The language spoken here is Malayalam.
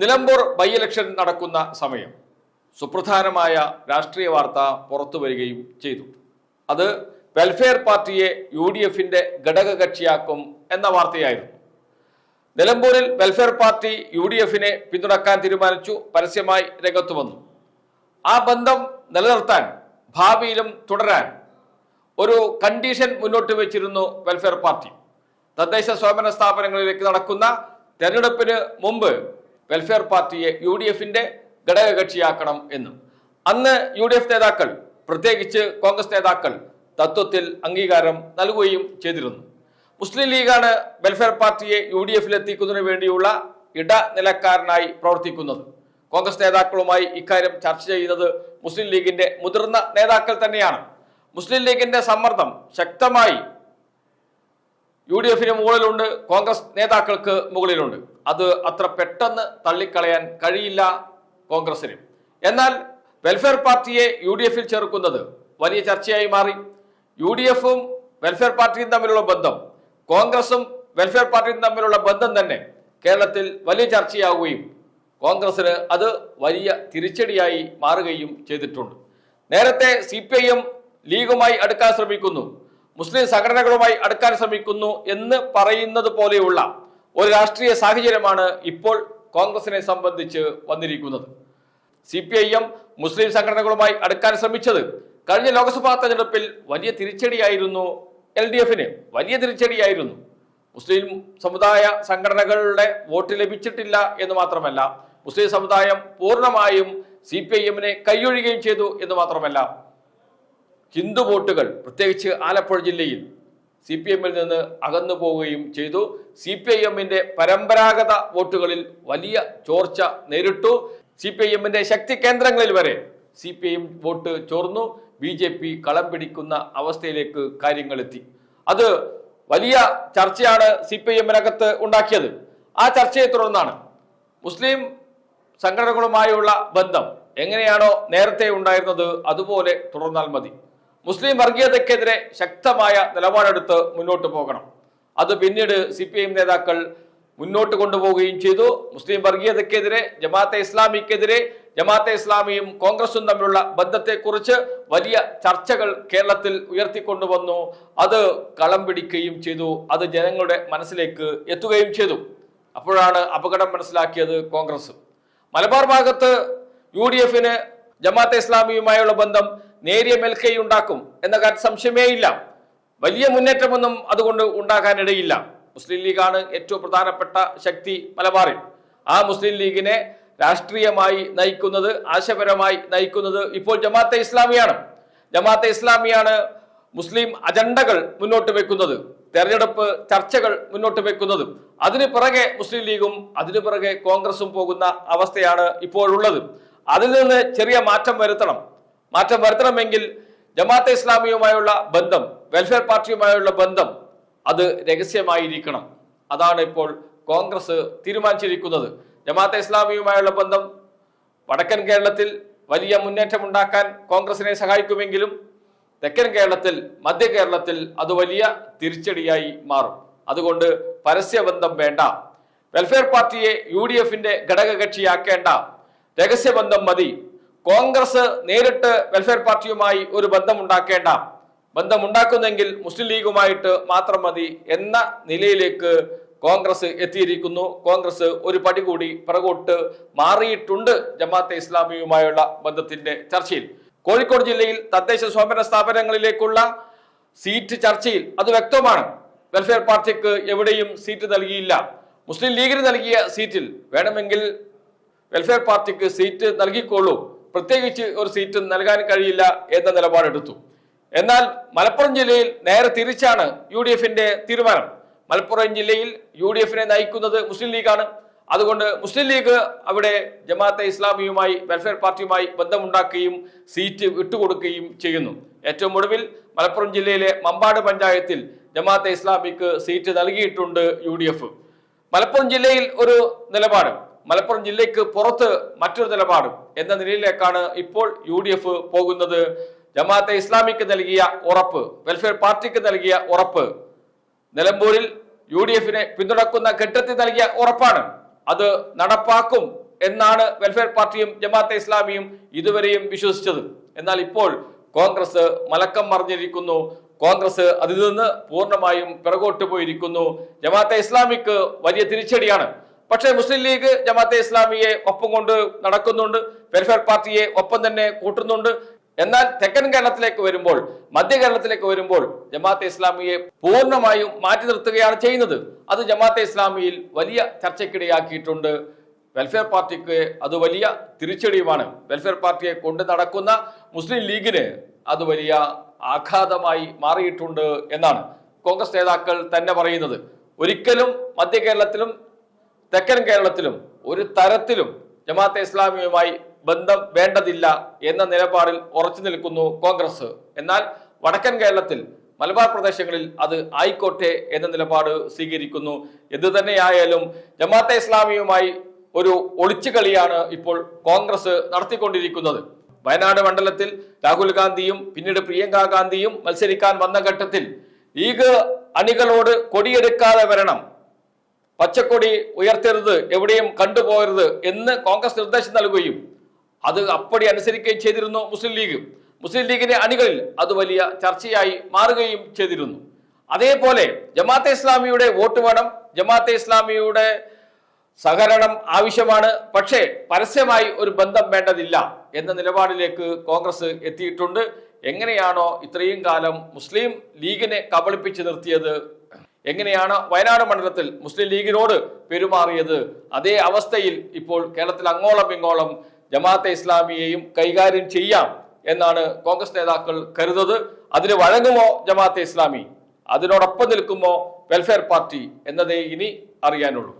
നിലമ്പൂർ ബൈ ഇലക്ഷൻ നടക്കുന്ന സമയം സുപ്രധാനമായ രാഷ്ട്രീയ വാർത്ത പുറത്തു വരികയും ചെയ്തു. അത് വെൽഫെയർ പാർട്ടിയെ UDFന്റെ ഘടകകക്ഷിയാക്കും എന്ന വാർത്തയായിരുന്നു. നിലമ്പൂരിൽ വെൽഫെയർ പാർട്ടി UDFനെ പിന്തുണക്കാൻ തീരുമാനിച്ചു, പരസ്യമായി രംഗത്തു വന്നു. ആ ബന്ധം നിലനിർത്താൻ, ഭാവിയിലും തുടരാൻ ഒരു കണ്ടീഷൻ മുന്നോട്ട് വെച്ചിരുന്നു വെൽഫെയർ പാർട്ടി. തദ്ദേശ സ്വയംഭരണ സ്ഥാപനങ്ങളിലേക്ക് നടക്കുന്ന തെരഞ്ഞെടുപ്പിന് മുമ്പ് വെൽഫെയർ പാർട്ടിയെ UDFന്റെ ഘടകകക്ഷിയാക്കണം എന്നും അന്ന് UDF നേതാക്കൾ, പ്രത്യേകിച്ച് കോൺഗ്രസ് നേതാക്കൾ തത്വത്തിൽ അംഗീകാരം നൽകുകയും ചെയ്തിരുന്നു. മുസ്ലിം ലീഗാണ് വെൽഫെയർ പാർട്ടിയെ UDFൽ എത്തിക്കുന്നതിന് വേണ്ടിയുള്ള ഇടനിലക്കാരനായി പ്രവർത്തിക്കുന്നത്. കോൺഗ്രസ് നേതാക്കളുമായി ഇക്കാര്യം ചർച്ച ചെയ്യുന്നത് മുസ്ലിം ലീഗിന്റെ മുതിർന്ന നേതാക്കൾ തന്നെയാണ്. മുസ്ലിം ലീഗിന്റെ സമ്മർദ്ദം ശക്തമായി UDFന് മുകളിലുണ്ട്, കോൺഗ്രസ് നേതാക്കൾക്ക് മുകളിലുണ്ട്. അത് അത്ര പെട്ടെന്ന് തള്ളിക്കളയാൻ കഴിയില്ല കോൺഗ്രസിന്. എന്നാൽ വെൽഫെയർ പാർട്ടിയെ UDFൽ ചേർക്കുന്നത് വലിയ ചർച്ചയായി മാറി. UDFും വെൽഫെയർ പാർട്ടിയും തമ്മിലുള്ള ബന്ധം, കോൺഗ്രസും വെൽഫെയർ പാർട്ടിയും തമ്മിലുള്ള ബന്ധം തന്നെ കേരളത്തിൽ വലിയ ചർച്ചയാവുകയും കോൺഗ്രസിന് അത് വലിയ തിരിച്ചടിയായി മാറുകയും ചെയ്തിട്ടുണ്ട്. നേരത്തെ CPIM ലീഗുമായി അടുക്കാൻ ശ്രമിക്കുന്നു, മുസ്ലിം സംഘടനകളുമായി അടുക്കാൻ ശ്രമിക്കുന്നു എന്ന് പറയുന്നത് പോലെയുള്ള ഒരു രാഷ്ട്രീയ സാഹചര്യമാണ് ഇപ്പോൾ കോൺഗ്രസിനെ സംബന്ധിച്ച് വന്നിരിക്കുന്നത്. CPIM മുസ്ലിം സംഘടനകളുമായി അടുക്കാൻ ശ്രമിച്ചത് കഴിഞ്ഞ ലോക്സഭാ തെരഞ്ഞെടുപ്പിൽ വലിയ തിരിച്ചടിയായിരുന്നു. LDFന് വലിയ തിരിച്ചടിയായിരുന്നു. മുസ്ലിം സമുദായ സംഘടനകളുടെ വോട്ട് ലഭിച്ചിട്ടില്ല എന്ന് മാത്രമല്ല, മുസ്ലിം സമുദായം പൂർണ്ണമായും CPIMനെ കൈയൊഴിയുകയും ചെയ്തു എന്ന് മാത്രമല്ല, ഹിന്ദു വോട്ടുകൾ പ്രത്യേകിച്ച് ആലപ്പുഴ ജില്ലയിൽ CPIMൽ നിന്ന് അകന്നു പോവുകയും ചെയ്തു. CPIMന്റെ പരമ്പരാഗത വോട്ടുകളിൽ വലിയ ചോർച്ച നേരിട്ടു. CPIMന്റെ ശക്തി കേന്ദ്രങ്ങളിൽ വരെ CPIM വോട്ട് ചോർന്നു. BJP കളം പിടിക്കുന്ന അവസ്ഥയിലേക്ക് കാര്യങ്ങൾ എത്തി. അത് വലിയ ചർച്ചയാണ് CPIMനകത്ത് ഉണ്ടാക്കിയത്. ആ ചർച്ചയെ തുടർന്നാണ് മുസ്ലിം സംഘടനകളുമായുള്ള ബന്ധം എങ്ങനെയാണോ നേരത്തെ ഉണ്ടായിരുന്നത് അതുപോലെ തുടർന്നാൽ മതി. മുസ്ലിം വർഗീയതയ്ക്കെതിരെ ശക്തമായ നിലപാടെടുത്ത് മുന്നോട്ട് പോകണം. അത് പിന്നീട് CPIM നേതാക്കൾ മുന്നോട്ട് കൊണ്ടുപോവുകയും ചെയ്തു. മുസ്ലിം വർഗീയതയ്ക്കെതിരെ, ജമാഅത്തെ ഇസ്ലാമിക്കെതിരെ, ജമാഅത്തെ ഇസ്ലാമിയും കോൺഗ്രസും തമ്മിലുള്ള ബന്ധത്തെക്കുറിച്ച് വലിയ ചർച്ചകൾ കേരളത്തിൽ ഉയർത്തിക്കൊണ്ടുവന്നു. അത് കളം പിടിക്കുകയും ചെയ്തു. അത് ജനങ്ങളുടെ മനസ്സിലേക്ക് എത്തുകയും ചെയ്തു. അപ്പോഴാണ് അപകടം മനസ്സിലാക്കിയത് കോൺഗ്രസ്. മലബാർ ഭാഗത്ത് UDFന് ജമാഅത്തെ ഇസ്ലാമിയുമായുള്ള ബന്ധം നേരിയ മേൽക്കൈ ഉണ്ടാക്കും എന്ന കാര്യം സംശയമേ ഇല്ല. വലിയ മുന്നേറ്റമൊന്നും അതുകൊണ്ട് ഉണ്ടാകാനിടയില്ല. മുസ്ലിം ലീഗാണ് ഏറ്റവും പ്രധാനപ്പെട്ട ശക്തി മലബാറിൽ. ആ മുസ്ലിം ലീഗിനെ രാഷ്ട്രീയമായി നയിക്കുന്നത്, ആശയപരമായി നയിക്കുന്നത് ഇപ്പോൾ ജമാഅത്തെ ഇസ്ലാമിയാണ്. ജമാഅത്തെ ഇസ്ലാമിയാണ് മുസ്ലിം അജണ്ടകൾ മുന്നോട്ട് വെക്കുന്നത്, തെരഞ്ഞെടുപ്പ് ചർച്ചകൾ മുന്നോട്ട് വെക്കുന്നത്. അതിന് പിറകെ മുസ്ലിം ലീഗും അതിനു പിറകെ കോൺഗ്രസും പോകുന്ന അവസ്ഥയാണ് ഇപ്പോഴുള്ളത്. അതിൽ നിന്ന് ചെറിയ മാറ്റം വരുത്തണമെങ്കിൽ ജമാഅത്തെ ഇസ്ലാമിയുമായുള്ള ബന്ധം, വെൽഫെയർ പാർട്ടിയുമായുള്ള ബന്ധം അത് രഹസ്യമായിരിക്കണം. അതാണ് ഇപ്പോൾ കോൺഗ്രസ് തീരുമാനിച്ചിരിക്കുന്നത്. ജമാഅത്തെ ഇസ്ലാമിയുമായുള്ള ബന്ധം വടക്കൻ കേരളത്തിൽ വലിയ മുന്നേറ്റമുണ്ടാക്കാൻ കോൺഗ്രസിനെ സഹായിക്കുമെങ്കിലും തെക്കൻ കേരളത്തിൽ, മധ്യ കേരളത്തിൽ അത് വലിയ തിരിച്ചടിയായി മാറും. അതുകൊണ്ട് പരസ്യബന്ധം വേണ്ട, വെൽഫെയർ പാർട്ടിയെ UDFന്റെ ഘടകകക്ഷിയാക്കേണ്ട, രഹസ്യബന്ധം മതി. കോൺഗ്രസ് നേരിട്ട് വെൽഫെയർ പാർട്ടിയുമായി ഒരു ബന്ധമുണ്ടാക്കേണ്ട, ബന്ധമുണ്ടാക്കുന്നെങ്കിൽ മുസ്ലിം ലീഗുമായിട്ട് മാത്രം മതി എന്ന നിലയിലേക്ക് കോൺഗ്രസ് എത്തിയിരിക്കുന്നു. കോൺഗ്രസ് ഒരു പടി കൂടി പിറകോട്ട് മാറിയിട്ടുണ്ട് ജമാഅത്തെ ഇസ്ലാമിയുമായുള്ള ബന്ധത്തിന്റെ ചർച്ചയിൽ. കോഴിക്കോട് ജില്ലയിൽ തദ്ദേശ സ്വയംഭരണ സ്ഥാപനങ്ങളിലേക്കുള്ള സീറ്റ് ചർച്ചയിൽ അത് വ്യക്തമാണ്. വെൽഫെയർ പാർട്ടിക്ക് എവിടെയും സീറ്റ് നൽകിയില്ല. മുസ്ലിം ലീഗിന് നൽകിയ സീറ്റിൽ വേണമെങ്കിൽ വെൽഫെയർ പാർട്ടിക്ക് സീറ്റ് നൽകിക്കൊള്ളൂ, പ്രത്യേകിച്ച് ഒരു സീറ്റ് നൽകാൻ കഴിയില്ല എന്ന നിലപാടെടുത്തു. എന്നാൽ മലപ്പുറം ജില്ലയിൽ നേരെ തിരിച്ചാണ് UDFന്റെ തീരുമാനം. മലപ്പുറം ജില്ലയിൽ UDFനെ നയിക്കുന്നത് മുസ്ലിം ലീഗാണ്. അതുകൊണ്ട് മുസ്ലിം ലീഗ് അവിടെ ജമാഅത്തെ ഇസ്ലാമിയുമായി, വെൽഫെയർ പാർട്ടിയുമായി ബന്ധമുണ്ടാക്കുകയും സീറ്റ് വിട്ടുകൊടുക്കുകയും ചെയ്യുന്നു. ഏറ്റവും ഒടുവിൽ മലപ്പുറം ജില്ലയിലെ മമ്പാട് പഞ്ചായത്തിൽ ജമാഅത്തെ ഇസ്ലാമിക്ക് സീറ്റ് നൽകിയിട്ടുണ്ട് UDF. മലപ്പുറം ജില്ലയിൽ ഒരു നിലപാട്, മലപ്പുറം ജില്ലയ്ക്ക് പുറത്ത് മറ്റൊരു നിലപാട് എന്ന നിലയിലേക്കാണ് ഇപ്പോൾ UDF പോകുന്നത്. ജമാഅത്തെ ഇസ്ലാമിക്ക് നൽകിയ ഉറപ്പ്, വെൽഫെയർ പാർട്ടിക്ക് നൽകിയ ഉറപ്പ്, നിലമ്പൂരിൽ UDFനെ പിന്തുണക്കുന്ന ഘട്ടത്തിൽ നൽകിയ ഉറപ്പാണ്. അത് നടപ്പാക്കും എന്നാണ് വെൽഫെയർ പാർട്ടിയും ജമാഅത്തെ ഇസ്ലാമിയും ഇതുവരെയും വിശ്വസിച്ചത്. എന്നാൽ ഇപ്പോൾ കോൺഗ്രസ് മലക്കം മറിഞ്ഞിരിക്കുന്നു. കോൺഗ്രസ് അതിൽ നിന്ന് പൂർണ്ണമായും പിറകോട്ട് പോയിരിക്കുന്നു. ജമാഅത്തെ ഇസ്ലാമിക്ക് വലിയ തിരിച്ചടിയാണ്. പക്ഷേ മുസ്ലിം ലീഗ് ജമാഅത്തെ ഇസ്ലാമിയെ ഒപ്പം കൊണ്ട് നടക്കുന്നുണ്ട്, വെൽഫെയർ പാർട്ടിയെ ഒപ്പം തന്നെ കൂട്ടുന്നുണ്ട്. എന്നാൽ തെക്കൻ കേരളത്തിലേക്ക് വരുമ്പോൾ, മധ്യ കേരളത്തിലേക്ക് വരുമ്പോൾ ജമാഅത്തെ ഇസ്ലാമിയെ പൂർണ്ണമായും മാറ്റി നിർത്തുകയാണ് ചെയ്യുന്നത്. അത് ജമാഅത്തെ ഇസ്ലാമിയിൽ വലിയ ചർച്ചയ്ക്കിടയാക്കിയിട്ടുണ്ട്. വെൽഫെയർ പാർട്ടിക്ക് അത് വലിയ തിരിച്ചടിയുമാണ്. വെൽഫെയർ പാർട്ടിയെ കൊണ്ട് നടക്കുന്ന മുസ്ലിം ലീഗിന് അത് വലിയ ആഘാതമായി മാറിയിട്ടുണ്ട് എന്നാണ് കോൺഗ്രസ് നേതാക്കൾ തന്നെ പറയുന്നത്. ഒരിക്കലും മധ്യ കേരളത്തിലും തെക്കൻ കേരളത്തിലും ഒരു തരത്തിലും ജമാഅത്തെ ഇസ്ലാമിയുമായി ബന്ധം വേണ്ടതില്ല എന്ന നിലപാടിൽ ഉറച്ചു നിൽക്കുന്നു കോൺഗ്രസ്. എന്നാൽ വടക്കൻ കേരളത്തിൽ, മലബാർ പ്രദേശങ്ങളിൽ അത് ആയിക്കോട്ടെ എന്ന നിലപാട് സ്വീകരിക്കുന്നു. എന്തു തന്നെയായാലും ജമാഅത്തെ ഇസ്ലാമിയുമായി ഒരു ഒളിച്ചുകളിയാണ് ഇപ്പോൾ കോൺഗ്രസ് നടത്തിക്കൊണ്ടിരിക്കുന്നത്. വയനാട് മണ്ഡലത്തിൽ രാഹുൽ ഗാന്ധിയും പിന്നീട് പ്രിയങ്ക ഗാന്ധിയും മത്സരിക്കാൻ വന്ന ഘട്ടത്തിൽ ലീഗ് അണികളോട് കൊടിയെടുക്കാതെ വരണം, പച്ചക്കൊടി ഉയർത്തരുത്, എവിടെയും കണ്ടുപോകരുത് എന്ന് കോൺഗ്രസ് നിർദ്ദേശം നൽകുകയും അത് അപ്പടി അനുസരിക്കുകയും ചെയ്തിരുന്നു മുസ്ലിം ലീഗ്. മുസ്ലിം ലീഗിന്റെ അണികളിൽ അത് വലിയ ചർച്ചയായി മാറുകയും ചെയ്തിരുന്നു. അതേപോലെ ജമാഅത്തെ ഇസ്ലാമിയുടെ വോട്ട് വേണം, ജമാഅത്തെ ഇസ്ലാമിയുടെ സഹകരണം ആവശ്യമാണ്, പക്ഷേ പരസ്യമായി ഒരു ബന്ധം വേണ്ടതില്ല എന്ന നിലപാടിലേക്ക് കോൺഗ്രസ് എത്തിയിട്ടുണ്ട്. എങ്ങനെയാണോ ഇത്രയും കാലം മുസ്ലിം ലീഗിനെ കബളിപ്പിച്ച് നിർത്തിയത്, എങ്ങനെയാണ് വയനാട് മണ്ഡലത്തിൽ മുസ്ലിം ലീഗിനോട് പെരുമാറിയത്, അതേ അവസ്ഥയിൽ ഇപ്പോൾ കേരളത്തിൽ അങ്ങോളം ഇങ്ങോളം ജമാഅത്തെ ഇസ്ലാമിയെയും കൈകാര്യം ചെയ്യാം എന്നാണ് കോൺഗ്രസ് നേതാക്കൾ കരുതുന്നത്. അതിന് വഴങ്ങുമോ ജമാഅത്തെ ഇസ്ലാമി, അതിനോടൊപ്പം നിൽക്കുമോ വെൽഫെയർ പാർട്ടി എന്നതേ ഇനി അറിയാനുള്ളൂ.